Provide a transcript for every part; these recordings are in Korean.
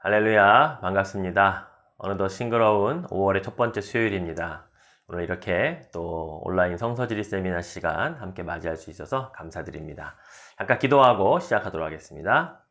할렐루야, 반갑습니다. 어느덧 싱그러운 5월의 첫 번째 수요일입니다. 오늘 이렇게 또 온라인 성서지리 세미나 시간 함께 맞이할 수 있어서 감사드립니다. 잠깐 기도하고 시작하도록 하겠습니다.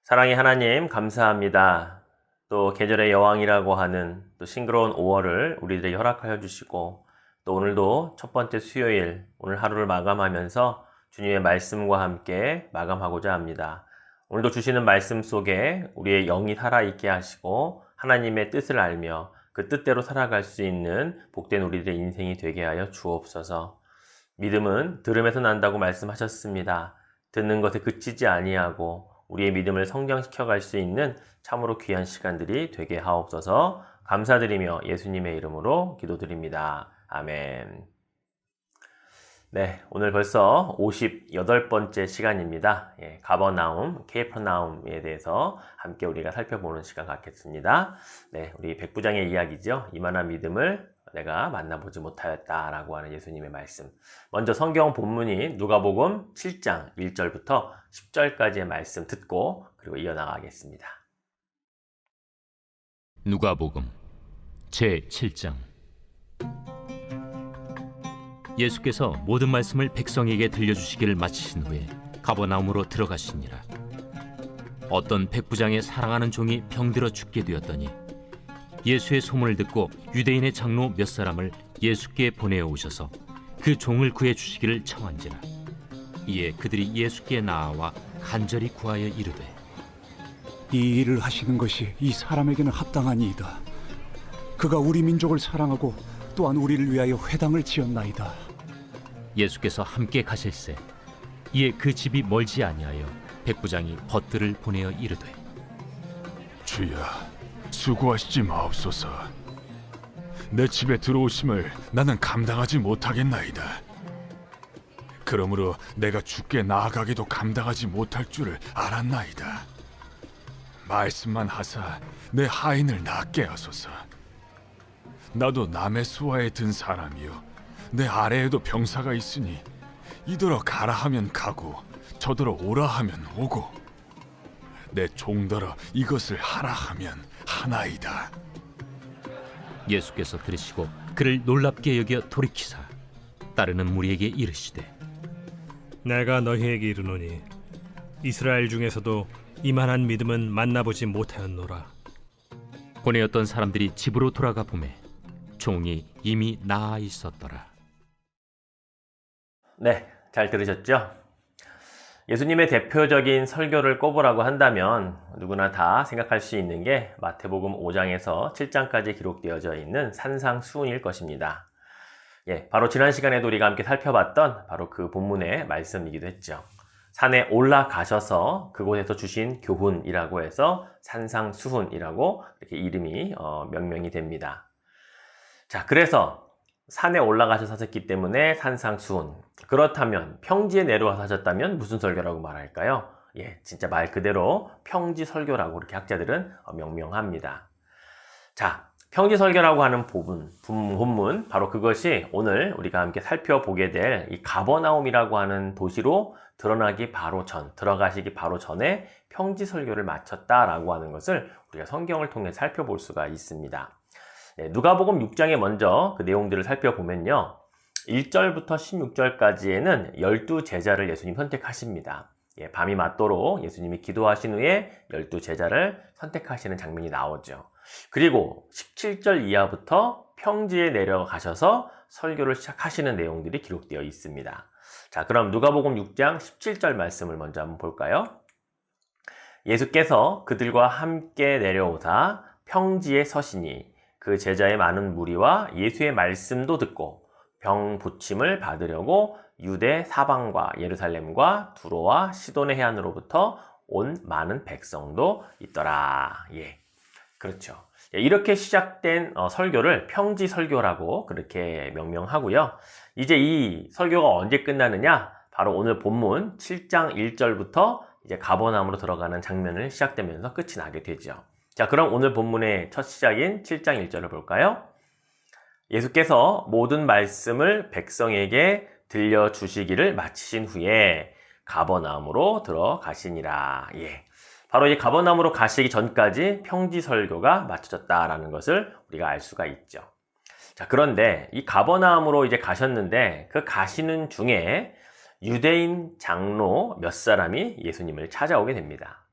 사랑의 하나님, 감사합니다. 또 계절의 여왕이라고 하는 또 싱그러운 5월을 우리들에게 허락하여 주시고, 또 오늘도 첫 번째 수요일, 오늘 하루를 마감하면서 주님의 말씀과 함께 마감하고자 합니다. 오늘도 주시는 말씀 속에 우리의 영이 살아있게 하시고 하나님의 뜻을 알며 그 뜻대로 살아갈 수 있는 복된 우리들의 인생이 되게 하여 주옵소서. 믿음은 들음에서 난다고 말씀하셨습니다. 듣는 것에 그치지 아니하고 우리의 믿음을 성장시켜 갈 수 있는 참으로 귀한 시간들이 되게 하옵소서. 감사드리며 예수님의 이름으로 기도드립니다. 아멘. 네, 오늘 벌써 58번째 시간입니다. 가버나움, 케이퍼나움에 대해서 함께 우리가 살펴보는 시간 갖겠습니다. 네, 우리 백부장의 이야기죠. 이만한 믿음을 내가 만나보지 못하였다라고 하는 예수님의 말씀. 먼저 성경 본문이 누가복음 7장 1절부터 10절까지의 말씀 듣고 그리고 이어나가겠습니다. 누가복음 제7장. 예수께서 모든 말씀을 백성에게 들려주시기를 마치신 후에 가버나움으로 들어가시니라. 어떤 백부장의 사랑하는 종이 병들어 죽게 되었더니 예수의 소문을 듣고 유대인의 장로 몇 사람을 예수께 보내어 오셔서 그 종을 구해 주시기를 청한지라. 이에 그들이 예수께 나아와 간절히 구하여 이르되, 이 일을 하시는 것이 이 사람에게는 합당하니이다. 그가 우리 민족을 사랑하고 또한 우리를 위하여 회당을 지었나이다. 예수께서 함께 가실새 이에 그 집이 멀지 아니하여 백부장이 벗들을 보내어 이르되, 주여, 수고하시지 마옵소서. 내 집에 들어오심을 나는 감당하지 못하겠나이다. 그러므로 내가 주께 나아가기도 감당하지 못할 줄을 알았나이다. 말씀만 하사 내 하인을 낫게 하소서. 나도 남의 수하에 든 사람이요, 내 아래에도 병사가 있으니 이더러 가라 하면 가고 저더러 오라 하면 오고 내 종더러 이것을 하라 하면 하나이다. 예수께서 들으시고 그를 놀랍게 여겨 돌이키사 따르는 무리에게 이르시되, 내가 너희에게 이르노니 이스라엘 중에서도 이만한 믿음은 만나보지 못하였노라. 보내었던 사람들이 집으로 돌아가 보매 종이 이미 나아 있었더라. 네, 잘 들으셨죠? 예수님의 대표적인 설교를 꼽으라고 한다면 누구나 다 생각할 수 있는 게 마태복음 5장에서 7장까지 기록되어져 있는 산상수훈일 것입니다. 바로 지난 시간에도 우리가 함께 살펴봤던 바로 그 본문의 말씀이기도 했죠. 산에 올라가셔서 그곳에서 주신 교훈이라고 해서 산상수훈이라고 이렇게 이름이 명명이 됩니다. 자, 그래서 산에 올라가셔서 하셨기 때문에 산상수훈. 그렇다면 평지에 내려와서 하셨다면 무슨 설교라고 말할까요? 진짜 말 그대로 평지설교라고 이렇게 학자들은 명명합니다. 자, 평지설교라고 하는 본문, 바로 그것이 오늘 우리가 함께 살펴보게 될 이 가버나움이라고 하는 도시로 들어가시기 바로 전에 평지설교를 마쳤다라고 하는 것을 우리가 성경을 통해 살펴볼 수가 있습니다. 누가복음 6장에 먼저 그 내용들을 살펴보면요, 1절부터 16절까지에는 12제자를 예수님 선택하십니다. 밤이 맞도록 예수님이 기도하신 후에 12제자를 선택하시는 장면이 나오죠. 그리고 17절 이하부터 평지에 내려가셔서 설교를 시작하시는 내용들이 기록되어 있습니다. 자, 그럼 누가복음 6장 17절 말씀을 먼저 한번 볼까요? 예수께서 그들과 함께 내려오사 평지에 서시니 그 제자의 많은 무리와 예수의 말씀도 듣고 병 고침을 받으려고 유대 사방과 예루살렘과 두로와 시돈의 해안으로부터 온 많은 백성도 있더라. 그렇죠. 이렇게 시작된 설교를 평지 설교라고 그렇게 명명하고요. 이제 이 설교가 언제 끝나느냐? 바로 오늘 본문 7장 1절부터 이제 가버나움으로 들어가는 장면을 시작되면서 끝이 나게 되죠. 자, 그럼 오늘 본문의 첫 시작인 7장 1절을 볼까요? 예수께서 모든 말씀을 백성에게 들려주시기를 마치신 후에 가버나움으로 들어가시니라. 바로 이 가버나움으로 가시기 전까지 평지 설교가 마쳐졌다라는 것을 우리가 알 수가 있죠. 자, 그런데 이 가버나움으로 이제 가셨는데 그 가시는 중에 유대인 장로 몇 사람이 예수님을 찾아오게 됩니다.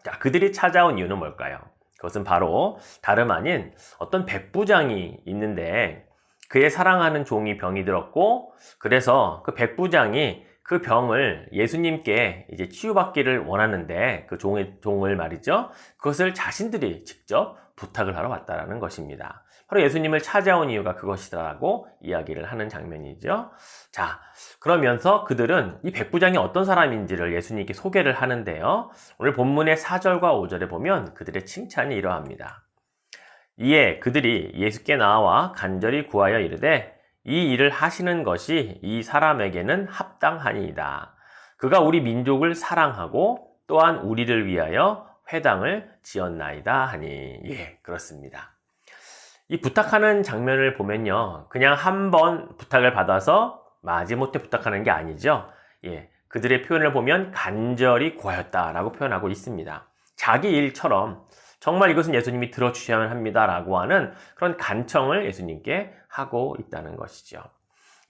자, 그들이 찾아온 이유는 뭘까요? 그것은 바로 다름 아닌 어떤 백부장이 있는데 그의 사랑하는 종이 병이 들었고, 그래서 그 백부장이 그 병을 예수님께 이제 치유받기를 원하는데 그 종을 말이죠. 그것을 자신들이 직접 부탁을 하러 왔다라는 것입니다. 바로 예수님을 찾아온 이유가 그것이라고 이야기를 하는 장면이죠. 자, 그러면서 그들은 이 백부장이 어떤 사람인지를 예수님께 소개를 하는데요. 오늘 본문의 4절과 5절에 보면 그들의 칭찬이 이러합니다. 이에 그들이 예수께 나와 간절히 구하여 이르되 이 일을 하시는 것이 이 사람에게는 합당하니이다. 그가 우리 민족을 사랑하고 또한 우리를 위하여 회당을 지었나이다 하니. 예, 그렇습니다. 이 부탁하는 장면을 보면요, 그냥 한 번 부탁을 받아서 마지못해 부탁하는 게 아니죠. 예, 그들의 표현을 보면 간절히 구하였다라고 표현하고 있습니다. 자기 일처럼 정말 이것은 예수님이 들어주셔야만 합니다라고 하는 그런 간청을 예수님께 하고 있다는 것이죠.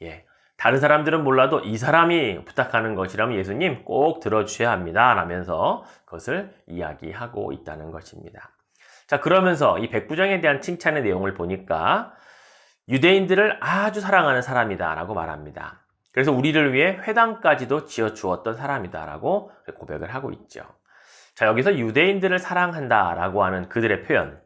예, 다른 사람들은 몰라도 이 사람이 부탁하는 것이라면 예수님 꼭 들어주셔야 합니다 라면서 그것을 이야기하고 있다는 것입니다. 자, 그러면서 이 백부장에 대한 칭찬의 내용을 보니까 유대인들을 아주 사랑하는 사람이다 라고 말합니다. 그래서 우리를 위해 회당까지도 지어주었던 사람이다 라고 고백을 하고 있죠. 자, 여기서 유대인들을 사랑한다 라고 하는 그들의 표현,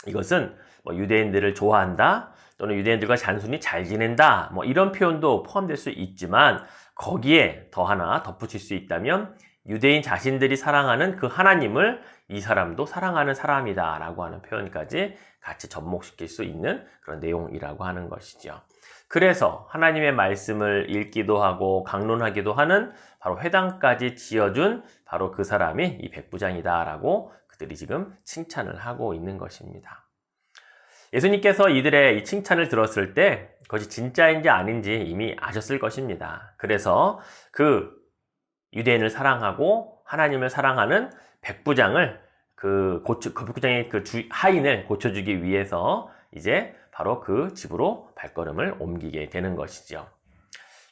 이것은 뭐 유대인들을 좋아한다 또는 유대인들과 단순히 잘 지낸다 뭐 이런 표현도 포함될 수 있지만, 거기에 더 하나 덧붙일 수 있다면 유대인 자신들이 사랑하는 그 하나님을 이 사람도 사랑하는 사람이다 라고 하는 표현까지 같이 접목시킬 수 있는 그런 내용이라고 하는 것이죠. 그래서 하나님의 말씀을 읽기도 하고 강론하기도 하는 바로 회당까지 지어준 바로 그 사람이 이 백부장이다 라고 그들이 지금 칭찬을 하고 있는 것입니다. 예수님께서 이들의 이 칭찬을 들었을 때 그것이 진짜인지 아닌지 이미 아셨을 것입니다. 그래서 그 유대인을 사랑하고 하나님을 사랑하는 백부장을 그 백부장의 그 하인을 고쳐주기 위해서 이제 바로 그 집으로 발걸음을 옮기게 되는 것이죠.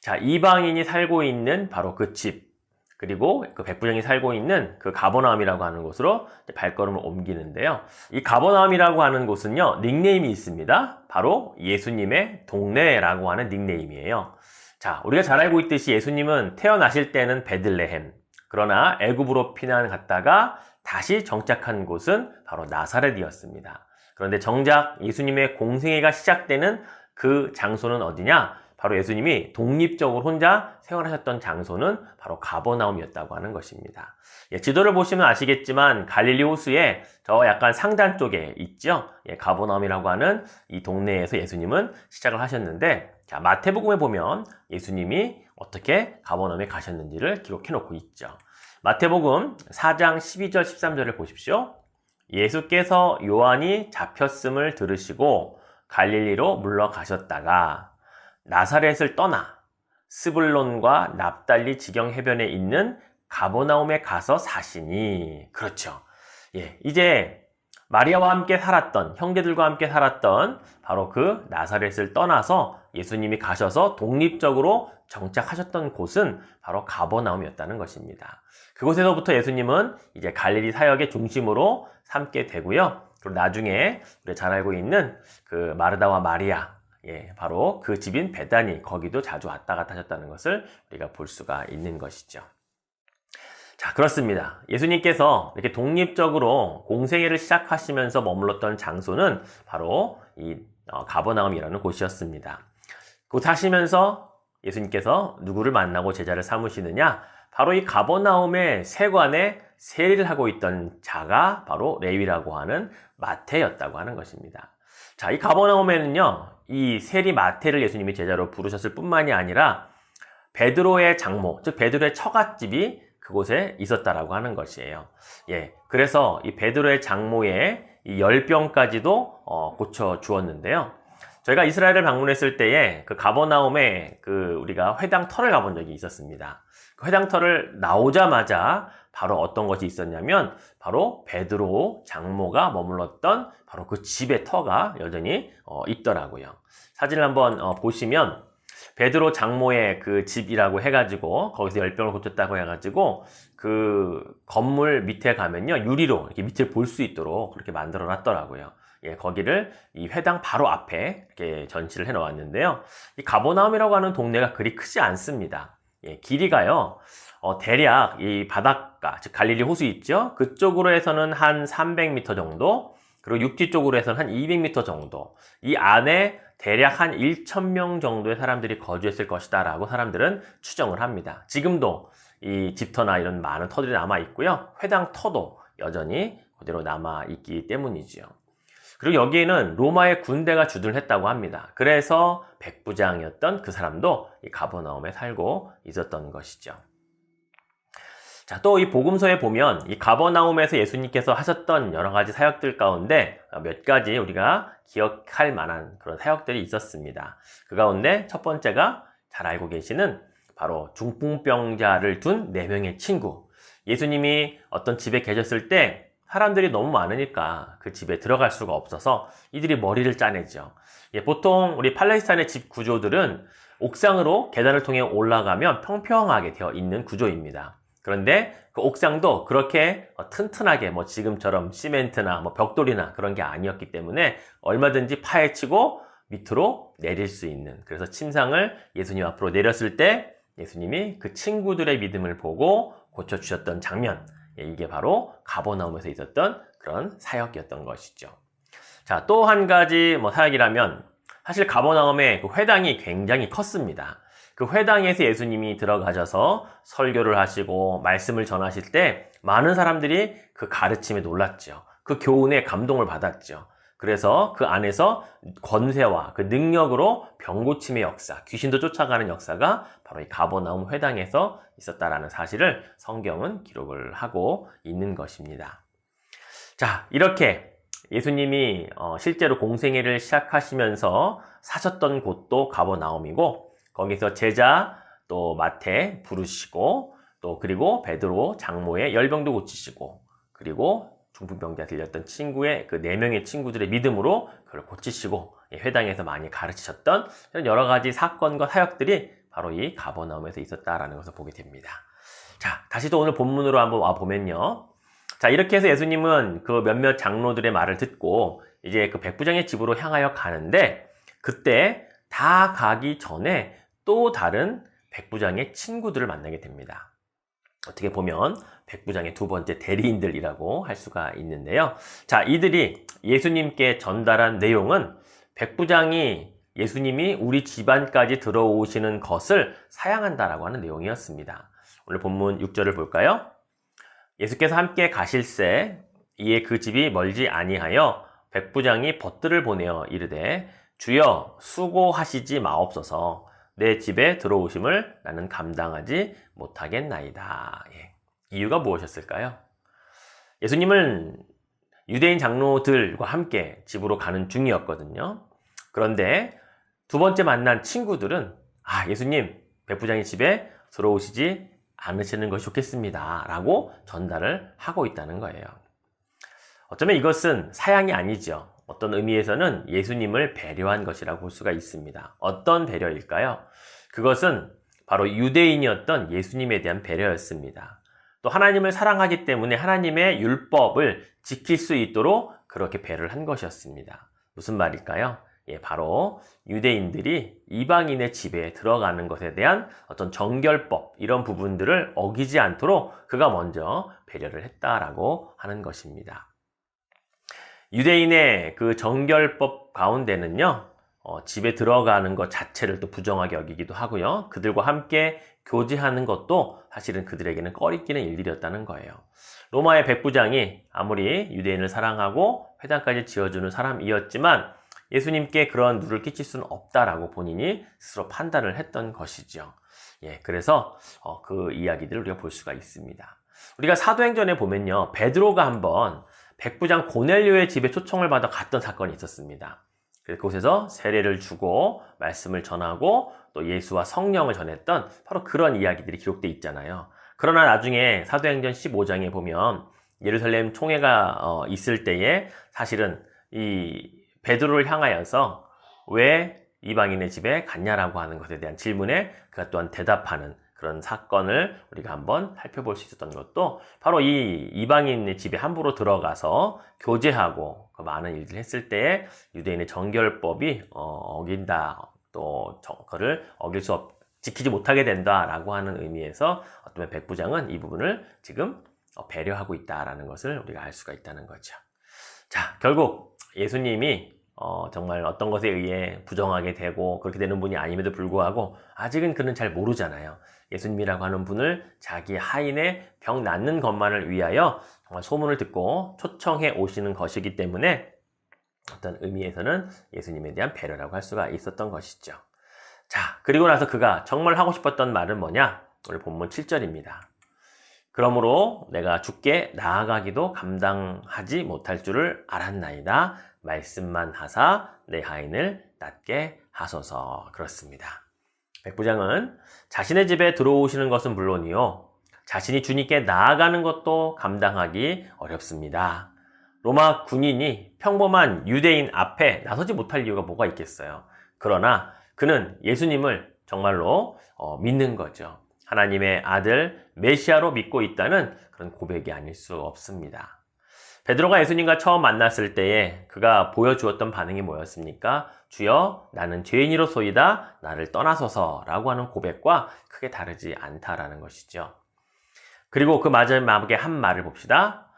자, 이방인이 살고 있는 바로 그 집, 그리고 그 백부장이 살고 있는 그 가버나움이라고 하는 곳으로 발걸음을 옮기는데요. 이 가버나움이라고 하는 곳은요, 닉네임이 있습니다. 바로 예수님의 동네라고 하는 닉네임이에요. 자, 우리가 잘 알고 있듯이 예수님은 태어나실 때는 베들레헴, 그러나 애굽으로 피난 갔다가 다시 정착한 곳은 바로 나사렛이었습니다. 그런데 정작 예수님의 공생애가 시작되는 그 장소는 어디냐? 바로 예수님이 독립적으로 혼자 생활하셨던 장소는 바로 가버나움이었다고 하는 것입니다. 예, 지도를 보시면 아시겠지만 갈릴리 호수의 저 약간 상단 쪽에 있죠. 예, 가버나움이라고 하는 이 동네에서 예수님은 시작을 하셨는데, 자, 마태복음에 보면 예수님이 어떻게 가버나움에 가셨는지를 기록해 놓고 있죠. 마태복음 4장 12절 13절을 보십시오. 예수께서 요한이 잡혔음을 들으시고 갈릴리로 물러가셨다가 나사렛을 떠나 스불론과 납달리 지경 해변에 있는 가버나움에 가서 사시니. 그렇죠. 예, 이제 마리아와 함께 살았던, 형제들과 함께 살았던 바로 그 나사렛을 떠나서 예수님이 가셔서 독립적으로 정착하셨던 곳은 바로 가버나움이었다는 것입니다. 그곳에서부터 예수님은 이제 갈릴리 사역의 중심으로 삼게 되고요. 그리고 나중에 우리가 잘 알고 있는 그 마르다와 마리아, 예, 바로 그 집인 베다니, 거기도 자주 왔다 갔다 하셨다는 것을 우리가 볼 수가 있는 것이죠. 자, 그렇습니다. 예수님께서 이렇게 독립적으로 공생애를 시작하시면서 머물렀던 장소는 바로 이 가버나움이라는 곳이었습니다. 그곳 하시면서 예수님께서 누구를 만나고 제자를 삼으시느냐? 바로 이 가버나움의 세관에 세리를 하고 있던 자가 바로 레위라고 하는 마태였다고 하는 것입니다. 자, 이 가버나움에는요, 이 세리 마태를 예수님이 제자로 부르셨을 뿐만이 아니라 베드로의 장모, 즉 베드로의 처갓집이 그곳에 있었다라고 하는 것이에요. 예, 그래서 이 베드로의 장모의 이 열병까지도 고쳐 주었는데요. 저희가 이스라엘을 방문했을 때에 그 가버나움에 그 우리가 회당 터를 가본 적이 있었습니다. 그 회당터를 나오자마자 바로 어떤 것이 있었냐면 바로 베드로 장모가 머물렀던 바로 그 집의 터가 여전히 있더라고요. 사진을 한번 보시면 베드로 장모의 그 집이라고 해가지고 거기서 열병을 고쳤다고 해가지고 그 건물 밑에 가면요 유리로 이렇게 밑을 볼 수 있도록 그렇게 만들어 놨더라고요. 예, 거기를 이 회당 바로 앞에 이렇게 전시를 해 놓았는데요. 이 가버나움이라고 하는 동네가 그리 크지 않습니다. 예, 길이가요 대략 이 바닷가 즉 갈릴리 호수 있죠 그쪽으로 해서는 한 300m 정도, 그리고 육지 쪽으로 해서는 한 200m 정도, 이 안에 대략 한 1,000명 정도의 사람들이 거주했을 것이다 라고 사람들은 추정을 합니다. 지금도 이 집터나 이런 많은 터들이 남아 있고요, 회당 터도 여전히 그대로 남아 있기 때문이지요. 그리고 여기에는 로마의 군대가 주둔을 했다고 합니다. 그래서 백부장이었던 그 사람도 이 가버나움에 살고 있었던 것이죠. 자, 또 이 복음서에 보면 이 가버나움에서 예수님께서 하셨던 여러 가지 사역들 가운데 몇 가지 우리가 기억할 만한 그런 사역들이 있었습니다. 그 가운데 첫 번째가 잘 알고 계시는 바로 중풍병자를 둔 4명의 친구. 예수님이 어떤 집에 계셨을 때 사람들이 너무 많으니까 그 집에 들어갈 수가 없어서 이들이 머리를 짜내죠. 예, 보통 우리 팔레스타인의 집 구조들은 옥상으로 계단을 통해 올라가면 평평하게 되어 있는 구조입니다. 그런데 그 옥상도 그렇게 튼튼하게 지금처럼 시멘트나 벽돌이나 그런 게 아니었기 때문에 얼마든지 파헤치고 밑으로 내릴 수 있는, 그래서 침상을 예수님 앞으로 내렸을 때 예수님이 그 친구들의 믿음을 보고 고쳐주셨던 장면, 이게 바로 가버나움에서 있었던 그런 사역이었던 것이죠. 자, 또 한 가지 사역이라면 사실 가버나움의 그 회당이 굉장히 컸습니다. 그 회당에서 예수님이 들어가셔서 설교를 하시고 말씀을 전하실 때 많은 사람들이 그 가르침에 놀랐죠. 그 교훈에 감동을 받았죠. 그래서 그 안에서 권세와 그 능력으로 병고침의 역사, 귀신도 쫓아가는 역사가 바로 이 가버나움 회당에서 있었다라는 사실을 성경은 기록을 하고 있는 것입니다. 자, 이렇게 예수님이 실제로 공생애를 시작하시면서 사셨던 곳도 가버나움이고, 거기서 제자 또 마태 부르시고, 또 그리고 베드로 장모의 열병도 고치시고, 그리고 중풍병자 들렸던 친구의 그 4명의 친구들의 믿음으로 그걸 고치시고 회당에서 많이 가르치셨던 이런 여러 가지 사건과 사역들이 바로 이 가버나움에서 있었다라는 것을 보게 됩니다. 자, 다시 또 오늘 본문으로 한번 와 보면요. 자, 이렇게 해서 예수님은 그 몇몇 장로들의 말을 듣고 이제 그 백부장의 집으로 향하여 가는데, 그때 다 가기 전에 또 다른 백부장의 친구들을 만나게 됩니다. 어떻게 보면 백부장의 두 번째 대리인들이라고 할 수가 있는데요. 자, 이들이 예수님께 전달한 내용은 백부장이 예수님이 우리 집안까지 들어오시는 것을 사양한다라고 하는 내용이었습니다. 오늘 본문 6절을 볼까요? 예수께서 함께 가실새 이에 그 집이 멀지 아니하여 백부장이 벗들을 보내어 이르되 주여 수고하시지 마옵소서, 내 집에 들어오심을 나는 감당하지 못하겠나이다. 예. 이유가 무엇이었을까요? 예수님은 유대인 장로들과 함께 집으로 가는 중이었거든요. 그런데 두 번째 만난 친구들은 예수님, 백부장의 집에 들어오시지 않으시는 것이 좋겠습니다 라고 전달을 하고 있다는 거예요. 어쩌면 이것은 사양이 아니죠. 어떤 의미에서는 예수님을 배려한 것이라고 볼 수가 있습니다. 어떤 배려일까요? 그것은 바로 유대인이었던 예수님에 대한 배려였습니다. 또 하나님을 사랑하기 때문에 하나님의 율법을 지킬 수 있도록 그렇게 배려를 한 것이었습니다. 무슨 말일까요? 바로 유대인들이 이방인의 집에 들어가는 것에 대한 어떤 정결법, 이런 부분들을 어기지 않도록 그가 먼저 배려를 했다라고 하는 것입니다. 유대인의 그 정결법 가운데는요, 집에 들어가는 것 자체를 또 부정하게 여기기도 하고요. 그들과 함께 교제하는 것도 사실은 그들에게는 꺼리끼는 일들이었다는 거예요. 로마의 백부장이 아무리 유대인을 사랑하고 회당까지 지어주는 사람이었지만 예수님께 그런 누를 끼칠 수는 없다라고 본인이 스스로 판단을 했던 것이죠. 그래서 그 이야기들을 우리가 볼 수가 있습니다. 우리가 사도행전에 보면요, 베드로가 한번 백부장 고넬료의 집에 초청을 받아 갔던 사건이 있었습니다. 그곳에서 세례를 주고 말씀을 전하고 또 예수와 성령을 전했던 바로 그런 이야기들이 기록되어 있잖아요. 그러나 나중에 사도행전 15장에 보면 예루살렘 총회가 있을 때에 사실은 이 베드로를 향하여서 왜 이방인의 집에 갔냐라고 하는 것에 대한 질문에 그가 또한 대답하는 그런 사건을 우리가 한번 살펴볼 수 있었던 것도 바로 이 이방인의 집에 함부로 들어가서 교제하고 그 많은 일들을 했을 때에 유대인의 정결법이 어긴다, 또 그거를 지키지 못하게 된다라고 하는 의미에서 어떤 백부장은 이 부분을 지금 배려하고 있다라는 것을 우리가 알 수가 있다는 거죠. 자, 결국 예수님이 정말 어떤 것에 의해 부정하게 되고 그렇게 되는 분이 아님에도 불구하고 아직은 그는 잘 모르잖아요. 예수님이라고 하는 분을 자기 하인의 병 낫는 것만을 위하여 정말 소문을 듣고 초청해 오시는 것이기 때문에 어떤 의미에서는 예수님에 대한 배려라고 할 수가 있었던 것이죠. 자, 그리고 나서 그가 정말 하고 싶었던 말은 뭐냐? 오늘 본문 7절입니다. 그러므로 내가 주께 나아가기도 감당하지 못할 줄을 알았나이다. 말씀만 하사 내 하인을 낫게 하소서. 그렇습니다. 백부장은 자신의 집에 들어오시는 것은 물론이요, 자신이 주님께 나아가는 것도 감당하기 어렵습니다. 로마 군인이 평범한 유대인 앞에 나서지 못할 이유가 뭐가 있겠어요. 그러나 그는 예수님을 정말로 믿는 거죠. 하나님의 아들 메시아로 믿고 있다는 그런 고백이 아닐 수 없습니다. 베드로가 예수님과 처음 만났을 때에 그가 보여주었던 반응이 뭐였습니까? 주여, 나는 죄인이로소이다, 나를 떠나소서 라고 하는 고백과 크게 다르지 않다라는 것이죠. 그리고 그 마지막에 한 말을 봅시다.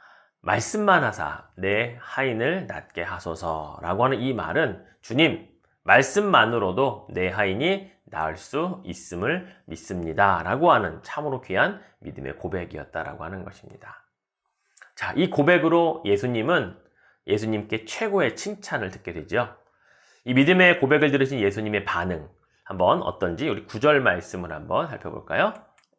말씀만 하사 내 하인을 낫게 하소서 라고 하는 이 말은 주님, 말씀만으로도 내 하인이 나을 수 있음을 믿습니다 라고 하는 참으로 귀한 믿음의 고백이었다라고 하는 것입니다. 자, 이 고백으로 예수님은 예수님께 최고의 칭찬을 듣게 되죠. 이 믿음의 고백을 들으신 예수님의 반응 한번 어떤지 우리 9절 말씀을 한번 살펴볼까요?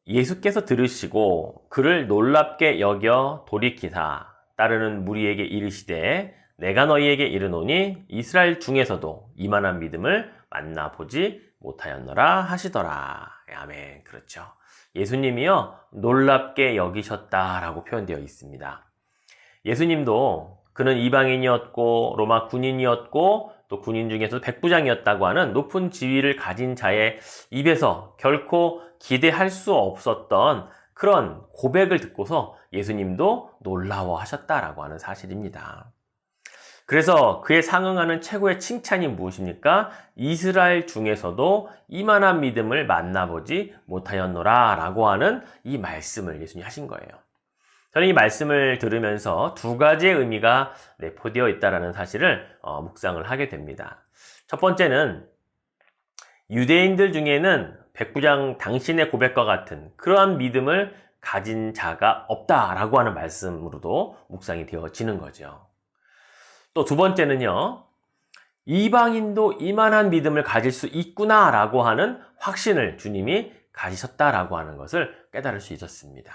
예수께서 들으시고 그를 놀랍게 여겨 돌이키사 따르는 무리에게 이르시되 내가 너희에게 이르노니 이스라엘 중에서도 이만한 믿음을 만나보지 못하였노라 하시더라. 아멘. 그렇죠. 예수님이요, 놀랍게 여기셨다라고 표현되어 있습니다. 예수님도 그는 이방인이었고 로마 군인이었고 또 군인 중에서도 백부장이었다고 하는 높은 지위를 가진 자의 입에서 결코 기대할 수 없었던 그런 고백을 듣고서 예수님도 놀라워하셨다라고 하는 사실입니다. 그래서 그에 상응하는 최고의 칭찬이 무엇입니까? 이스라엘 중에서도 이만한 믿음을 만나보지 못하였노라 라고 하는 이 말씀을 예수님이 하신 거예요. 저는 이 말씀을 들으면서 두 가지의 의미가 내포되어 있다는 사실을 묵상을 하게 됩니다. 첫 번째는 유대인들 중에는 백부장 당신의 고백과 같은 그러한 믿음을 가진 자가 없다라고 하는 말씀으로도 묵상이 되어지는 거죠. 또 두 번째는요, 이방인도 이만한 믿음을 가질 수 있구나라고 하는 확신을 주님이 가지셨다라고 하는 것을 깨달을 수 있었습니다.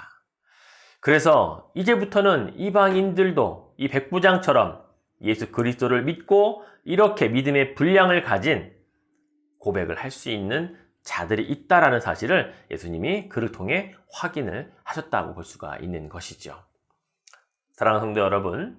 그래서 이제부터는 이방인들도 이 백부장처럼 예수 그리스도를 믿고 이렇게 믿음의 분량을 가진 고백을 할 수 있는 자들이 있다라는 사실을 예수님이 그를 통해 확인을 하셨다고 볼 수가 있는 것이죠. 사랑하는 성도 여러분,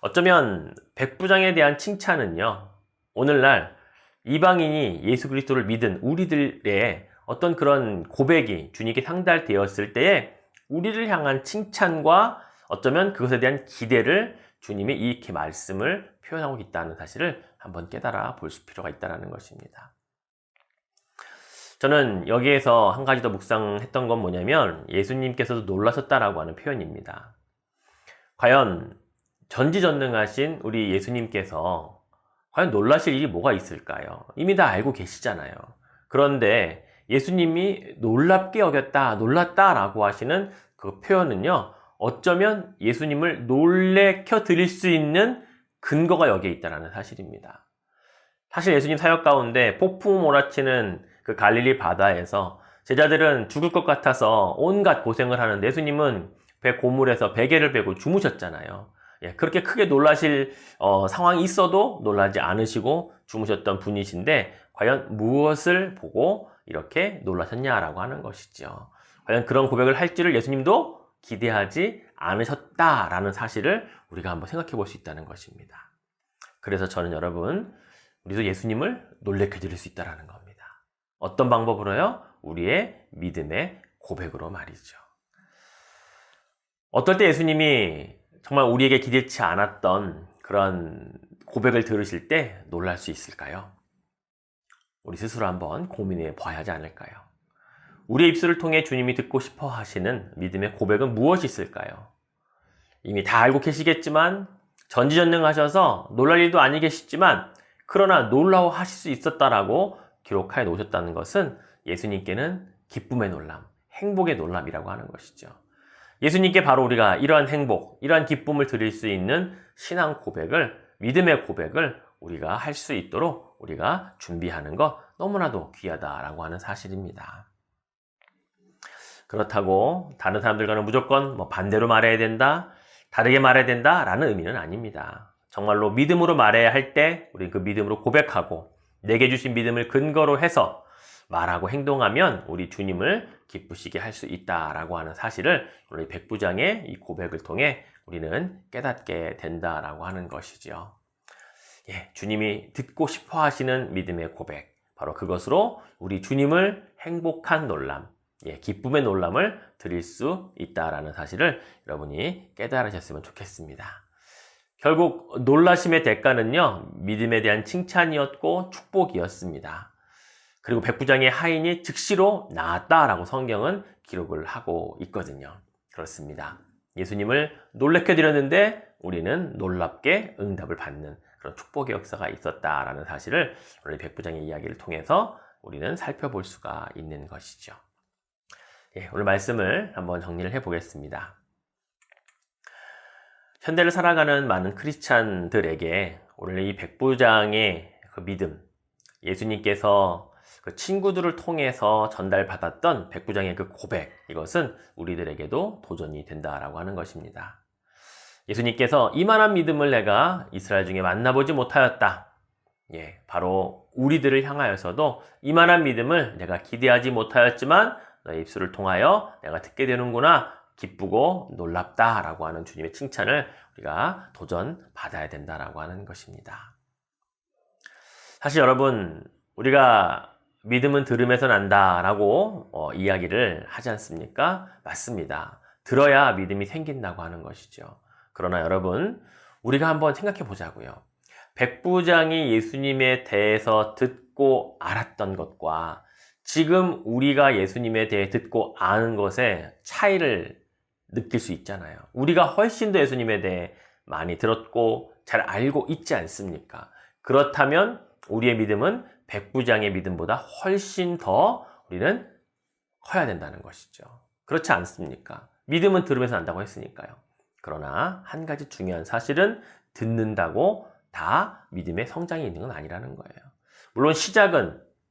어쩌면 백부장에 대한 칭찬은요, 오늘날 이방인이 예수 그리스도를 믿은 우리들의 어떤 그런 고백이 주님께 상달되었을 때에 우리를 향한 칭찬과 어쩌면 그것에 대한 기대를 주님이 이렇게 말씀을 표현하고 있다는 사실을 한번 깨달아 볼 필요가 있다는 것입니다. 저는 여기에서 한 가지 더 묵상했던 건 뭐냐면 예수님께서도 놀라셨다라고 하는 표현입니다. 과연 전지전능하신 우리 예수님께서 과연 놀라실 일이 뭐가 있을까요? 이미 다 알고 계시잖아요. 그런데 예수님이 놀랍게 여겼다, 놀랐다라고 하시는 그 표현은요, 어쩌면 예수님을 놀래켜 드릴 수 있는 근거가 여기에 있다는 사실입니다. 사실 예수님 사역 가운데 폭풍 몰아치는 그 갈릴리 바다에서 제자들은 죽을 것 같아서 온갖 고생을 하는데 예수님은 배 고물에서 베개를 베고 주무셨잖아요. 예, 그렇게 크게 놀라실 상황이 있어도 놀라지 않으시고 주무셨던 분이신데 과연 무엇을 보고 이렇게 놀라셨냐라고 하는 것이죠. 과연 그런 고백을 할 줄을 예수님도 기대하지 않으셨다라는 사실을 우리가 한번 생각해 볼 수 있다는 것입니다. 그래서 저는 여러분, 우리도 예수님을 놀래켜 드릴 수 있다는 겁니다. 어떤 방법으로요? 우리의 믿음의 고백으로 말이죠. 어떨 때 예수님이 정말 우리에게 기대치 않았던 그런 고백을 들으실 때 놀랄 수 있을까요? 우리 스스로 한번 고민해 봐야 하지 않을까요? 우리의 입술을 통해 주님이 듣고 싶어 하시는 믿음의 고백은 무엇이 있을까요? 이미 다 알고 계시겠지만 전지전능하셔서 놀랄 일도 아니 계시지만 그러나 놀라워하실 수 있었다라고 기록하여 놓으셨다는 것은 예수님께는 기쁨의 놀람, 행복의 놀람이라고 하는 것이죠. 예수님께 바로 우리가 이러한 행복, 이러한 기쁨을 드릴 수 있는 신앙 고백을, 믿음의 고백을 우리가 할 수 있도록 우리가 준비하는 것 너무나도 귀하다라고 하는 사실입니다. 그렇다고 다른 사람들과는 무조건 반대로 말해야 된다, 다르게 말해야 된다라는 의미는 아닙니다. 정말로 믿음으로 말해야 할 때 우리 그 믿음으로 고백하고 내게 주신 믿음을 근거로 해서 말하고 행동하면 우리 주님을 기쁘시게 할 수 있다라고 하는 사실을 오늘 이 백부장의 이 고백을 통해 우리는 깨닫게 된다라고 하는 것이죠. 예, 주님이 듣고 싶어 하시는 믿음의 고백, 바로 그것으로 우리 주님을 행복한 놀람, 예, 기쁨의 놀람을 드릴 수 있다라는 사실을 여러분이 깨달으셨으면 좋겠습니다. 결국 놀라심의 대가는요, 믿음에 대한 칭찬이었고 축복이었습니다. 그리고 백부장의 하인이 즉시로 나았다라고 성경은 기록을 하고 있거든요. 그렇습니다. 예수님을 놀래켜 드렸는데 우리는 놀랍게 응답을 받는 그런 축복의 역사가 있었다라는 사실을 오늘 백부장의 이야기를 통해서 우리는 살펴볼 수가 있는 것이죠. 예, 오늘 말씀을 한번 정리를 해보겠습니다. 현대를 살아가는 많은 크리스찬들에게 오늘 이 백부장의 그 믿음, 예수님께서 그 친구들을 통해서 전달받았던 백부장의 그 고백, 이것은 우리들에게도 도전이 된다라고 하는 것입니다. 예수님께서 이만한 믿음을 내가 이스라엘 중에 만나보지 못하였다. 예, 바로 우리들을 향하여서도 이만한 믿음을 내가 기대하지 못하였지만 너의 입술을 통하여 내가 듣게 되는구나, 기쁘고 놀랍다라고 하는 주님의 칭찬을 우리가 도전받아야 된다라고 하는 것입니다. 사실 여러분, 우리가 믿음은 들음에서 난다라고 이야기를 하지 않습니까? 맞습니다. 들어야 믿음이 생긴다고 하는 것이죠. 그러나 여러분, 우리가 한번 생각해 보자고요. 백부장이 예수님에 대해서 듣고 알았던 것과 지금 우리가 예수님에 대해 듣고 아는 것의 차이를 느낄 수 있잖아요. 우리가 훨씬 더 예수님에 대해 많이 들었고 잘 알고 있지 않습니까? 그렇다면 우리의 믿음은 백부장의 믿음보다 훨씬 더 우리는 커야 된다는 것이죠. 그렇지 않습니까? 믿음은 들으면서 난다고 했으니까요. 그러나 한 가지 중요한 사실은 듣는다고 다 믿음의 성장이 있는 건 아니라는 거예요. 물론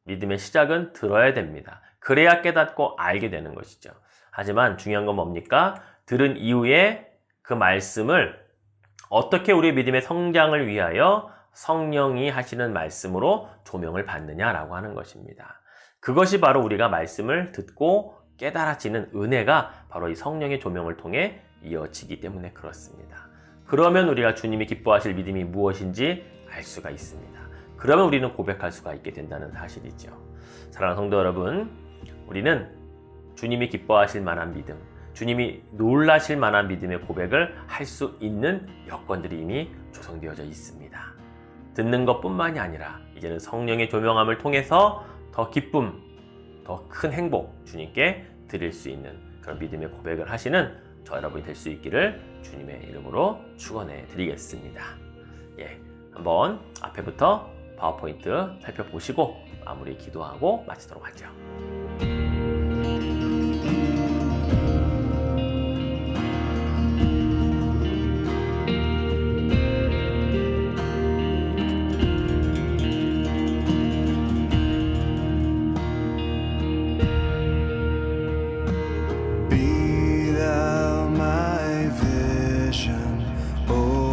믿음의 시작은 들어야 됩니다. 그래야 깨닫고 알게 되는 것이죠. 하지만 중요한 건 뭡니까? 들은 이후에 그 말씀을 어떻게 우리의 믿음의 성장을 위하여 성령이 하시는 말씀으로 조명을 받느냐라고 하는 것입니다. 그것이 바로 우리가 말씀을 듣고 깨달아지는 은혜가 바로 이 성령의 조명을 통해 이어지기 때문에 그렇습니다. 그러면 우리가 주님이 기뻐하실 믿음이 무엇인지 알 수가 있습니다. 그러면 우리는 고백할 수가 있게 된다는 사실이죠. 사랑하는 성도 여러분, 우리는 주님이 기뻐하실 만한 믿음, 주님이 놀라실 만한 믿음의 고백을 할 수 있는 여건들이 이미 조성되어져 있습니다. 듣는 것뿐만이 아니라 이제는 성령의 조명함을 통해서 더 기쁨, 더 큰 행복 주님께 드릴 수 있는 그런 믿음의 고백을 하시는 저 여러분이 될 수 있기를 주님의 이름으로 축원해 드리겠습니다. 예, 한번 앞에부터 파워포인트 살펴보시고 마무리 기도하고 마치도록 하죠. Be thou my vision, oh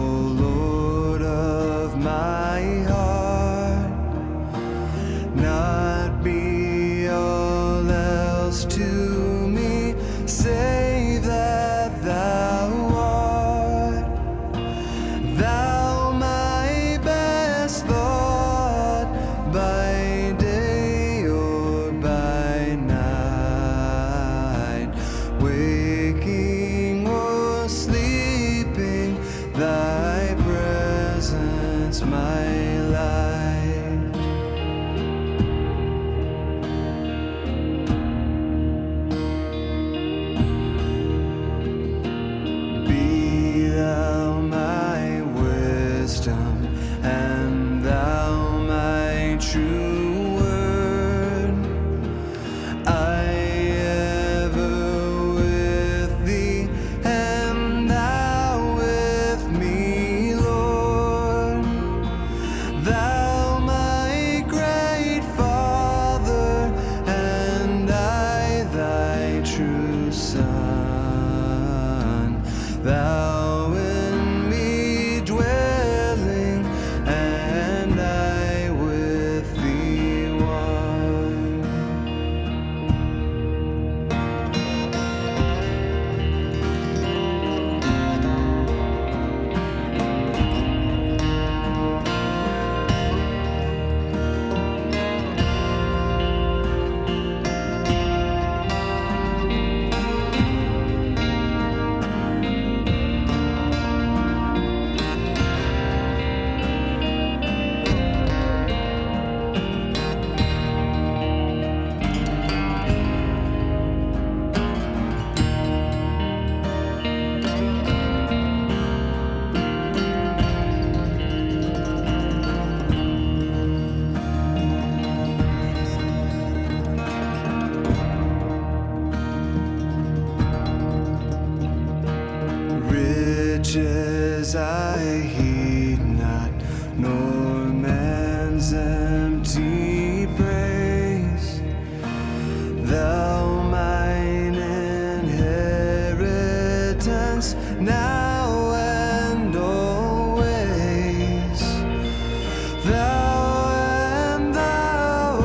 thou in me dwelling, and I with thee one. Riches I heed not, nor man's empty praise. Thou mine inheritance now and always. Thou and thou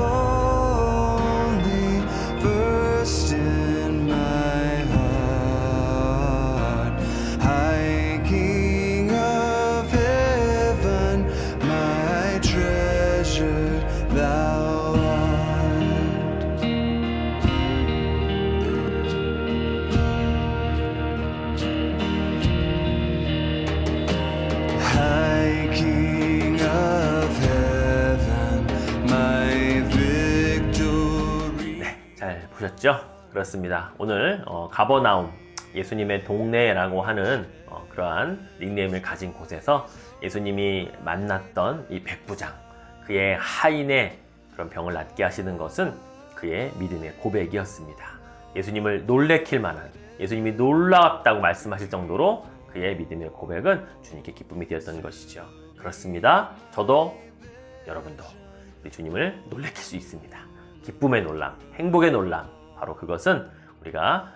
only, first in my heart. High King of heaven, my treasure thou art. High King of heaven, my victory. 잘 보셨죠? 그렇습니다. 오늘 가버나움, 예수님의 동네라고 하는 그러한 닉네임을 가진 곳에서 예수님이 만났던 이 백부장, 그의 하인의 그런 병을 낫게 하시는 것은 그의 믿음의 고백이었습니다. 예수님을 놀래킬 만한, 예수님이 놀랍다고 말씀하실 정도로 그의 믿음의 고백은 주님께 기쁨이 되었던 것이죠. 그렇습니다. 저도 여러분도 우리 주님을 놀래킬 수 있습니다. 기쁨의 놀람, 행복의 놀람, 바로 그것은 우리가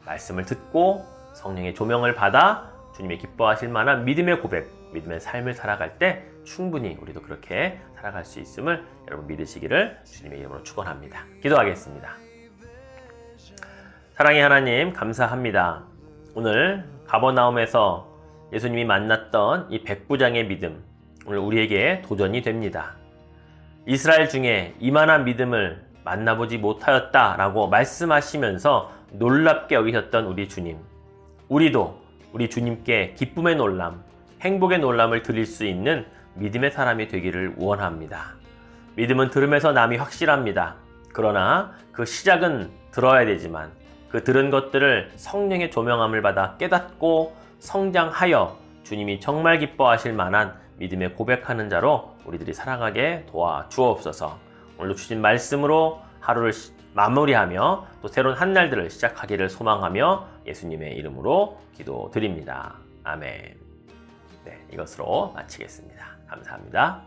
말씀을 듣고 성령의 조명을 받아 주님의 기뻐하실 만한 믿음의 고백, 믿음의 삶을 살아갈 때 충분히 우리도 그렇게 살아갈 수 있음을 여러분 믿으시기를 주님의 이름으로 축원합니다. 기도하겠습니다. 사랑의 하나님, 감사합니다. 오늘 가버나움에서 예수님이 만났던 이 백부장의 믿음, 오늘 우리에게 도전이 됩니다. 이스라엘 중에 이만한 믿음을 만나보지 못하였다라고 말씀하시면서 놀랍게 여기셨던 우리 주님, 우리도 우리 주님께 기쁨의 놀람, 행복의 놀람을 드릴 수 있는 믿음의 사람이 되기를 원합니다. 믿음은 들음에서 남이 확실합니다. 그러나 그 시작은 들어야 되지만 그 들은 것들을 성령의 조명함을 받아 깨닫고 성장하여 주님이 정말 기뻐하실 만한 믿음의 고백하는 자로 우리들이 살아가게 도와주옵소서. 오늘도 주신 말씀으로 하루를 마무리하며 또 새로운 한 날들을 시작하기를 소망하며 예수님의 이름으로 기도드립니다. 아멘. 네, 이것으로 마치겠습니다. 감사합니다.